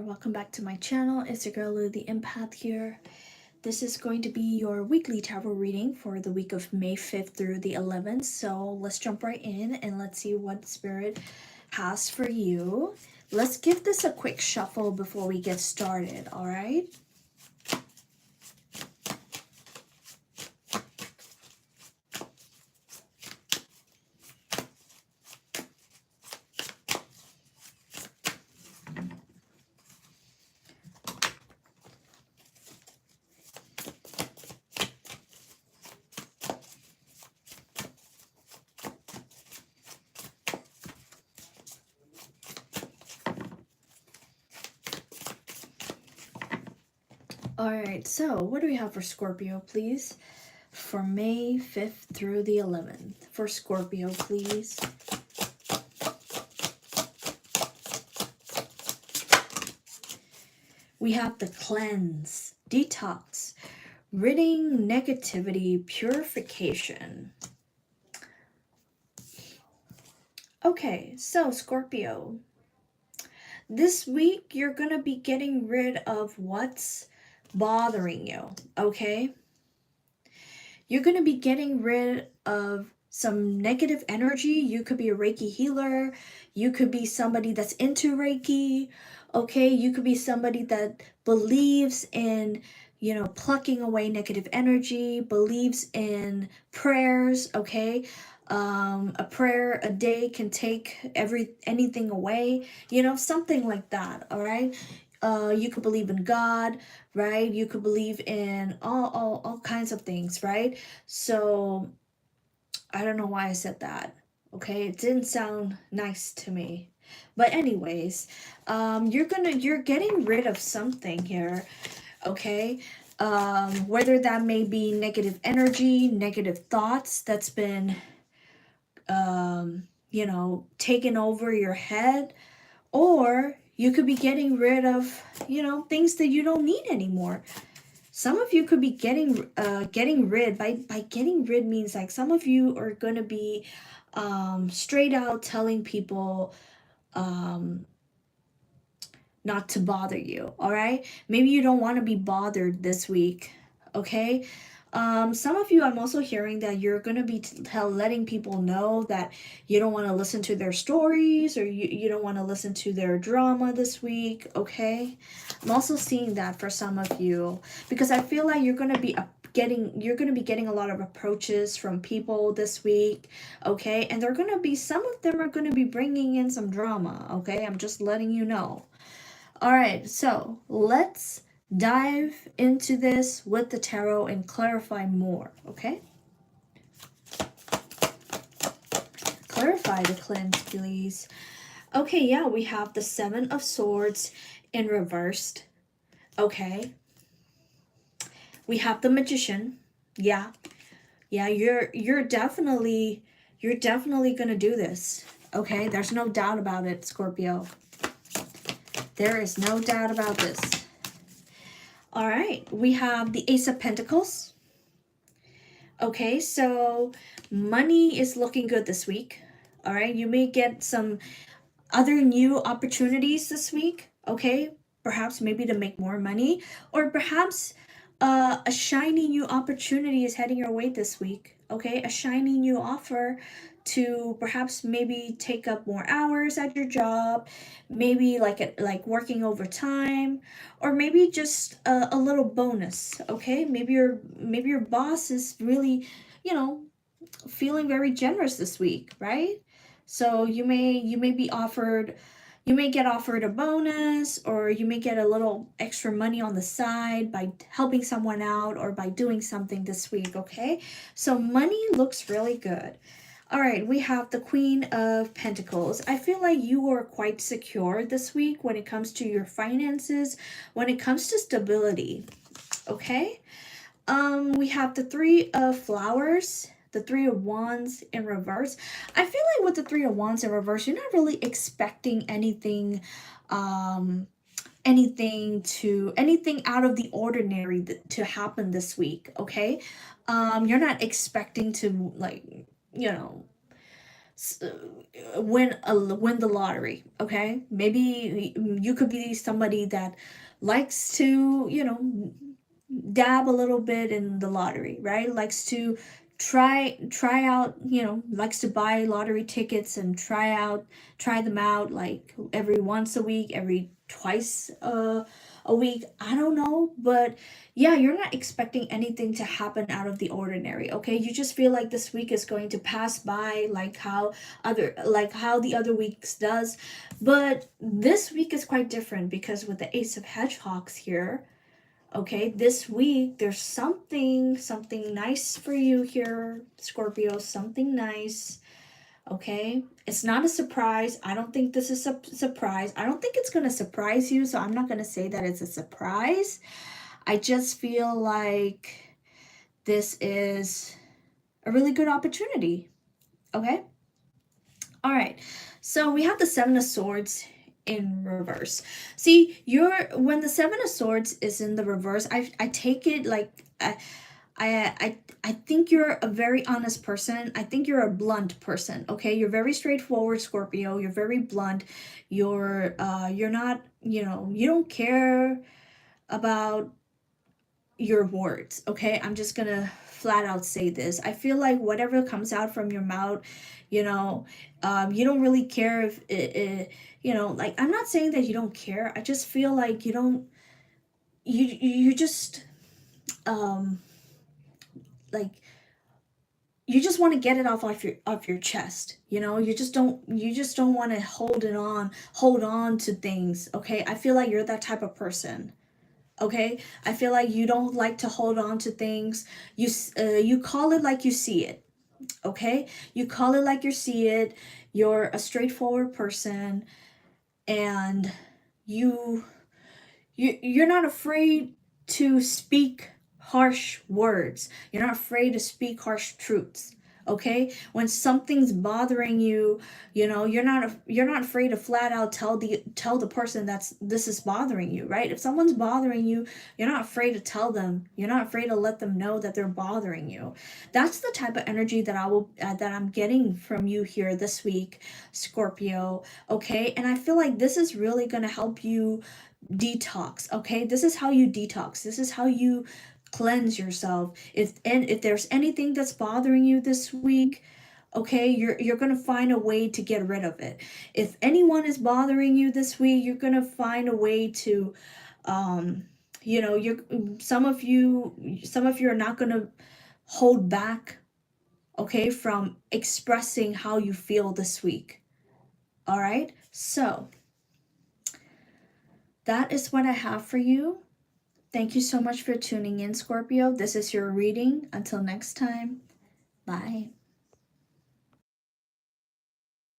welcome back to my channel. It's your girl Lulutheempath here. This is going to be your weekly tarot reading for the week of May 5th through the 11th. So let's jump right in and let's see what Spirit has for you. Let's give this a quick shuffle before we get started, all right? Alright, so what do we have for Scorpio, please? For May 5th through the 11th. For Scorpio, please. We have the cleanse, detox, ridding negativity, purification. Okay, so Scorpio, this week you're going to be getting rid of what's bothering you, okay? You're going to be getting rid of some negative energy. You could be a Reiki healer. You could be somebody that's into Reiki, okay? You could be somebody that believes in, you know, plucking away negative energy, believes in prayers, okay? A prayer a day can take anything away, you know, something like that, all right? You could believe in God, right? You could believe in all kinds of things, right? So I don't know why I said that. Okay, it didn't sound nice to me. But anyways, you're getting rid of something here, okay? Whether that may be negative energy, negative thoughts that's been you know, taken over your head, or you could be getting rid of, you know, things that you don't need anymore. Some of you could be getting rid, by getting rid means like some of you are going to be straight out telling people not to bother you, all right? Maybe you don't want to be bothered this week, okay? Some of you, I'm also hearing that you're going to be letting people know that you don't want to listen to their stories, or you don't want to listen to their drama this week, okay? I'm also seeing that for some of you, because I feel like you're going to be getting a lot of approaches from people this week, okay? And they're going to be, some of them are going to be bringing in some drama, okay? I'm just letting you know. All right, so let's dive into this with the tarot and clarify more, okay? Clarify the cleanse, please. Okay, yeah, we have the Seven of Swords in reversed, okay? We have the Magician, yeah. Yeah, you're definitely gonna do this, okay? There's no doubt about it, Scorpio. There is no doubt about this. All right, we have the Ace of Pentacles. Okay, so money is looking good this week. All right, you may get some other new opportunities this week. Okay, perhaps maybe to make more money, or perhaps a shiny new opportunity is heading your way this week. Okay, a shiny new offer to perhaps maybe take up more hours at your job, maybe like working overtime, or maybe just a little bonus. Okay, maybe your boss is really, you know, feeling very generous this week, right? So you may be offered, you may get offered a bonus, or you may get a little extra money on the side by helping someone out or by doing something this week, okay? So money looks really good. All right, we have the Queen of Pentacles. I feel like you are quite secure this week when it comes to your finances, when it comes to stability, okay? We have the Three of Flowers, the Three of Wands in reverse. I feel like with the Three of Wands in reverse, you're not really expecting anything anything out of the ordinary to happen this week, okay? You're not expecting to, like, you know, win the lottery. Okay, maybe you could be somebody that likes to, you know, dab a little bit in the lottery, right? Likes to try out, you know, likes to buy lottery tickets and try them out like every once a week, every twice a week. I don't know, but yeah, you're not expecting anything to happen out of the ordinary, okay? You just feel like this week is going to pass by like how the other weeks does. But this week is quite different because with the Ace of Hedgehogs here, okay, this week there's something nice for you here, Scorpio, something nice. Okay, it's not a surprise. I don't think this is a surprise. I don't think it's going to surprise you, so I'm not going to say that it's a surprise. I just feel like this is a really good opportunity. Okay, all right, so we have the Seven of Swords in reverse. See, when the Seven of Swords is in the reverse, I take it like I think you're a very honest person. I think you're a blunt person. Okay, you're very straightforward, Scorpio. You're very blunt. You're not, you know, you don't care about your words. Okay, I'm just gonna flat out say this. I feel like whatever comes out from your mouth, you know, you don't really care if you know, like, I'm not saying that you don't care. I just feel like you don't, you just um like, you just want to get it off your chest, you know. You just don't want to hold on to things. Okay, I feel like you're that type of person. Okay, I feel like you don't like to hold on to things. You call it like you see it. Okay, you call it like you see it. You're a straightforward person, and you you're not afraid to speak harsh words. You're not afraid to speak harsh truths. Okay, when something's bothering you, you know, you're not afraid to flat out tell the person that's this is bothering you, right? If someone's bothering you, you're not afraid to tell them. You're not afraid to let them know that they're bothering you. That's the type of energy that I'm getting from you here this week, Scorpio. Okay, and I feel like this is really going to help you detox. Okay, this is how you detox. This is how you cleanse yourself. If there's anything that's bothering you this week, okay, you're gonna find a way to get rid of it. If anyone is bothering you this week, you're gonna find a way to you know, you're some of you are not gonna hold back, okay, from expressing how you feel this week. All right, so that is what I have for you. Thank you so much for tuning in, Scorpio. This is your reading. Until next time, bye.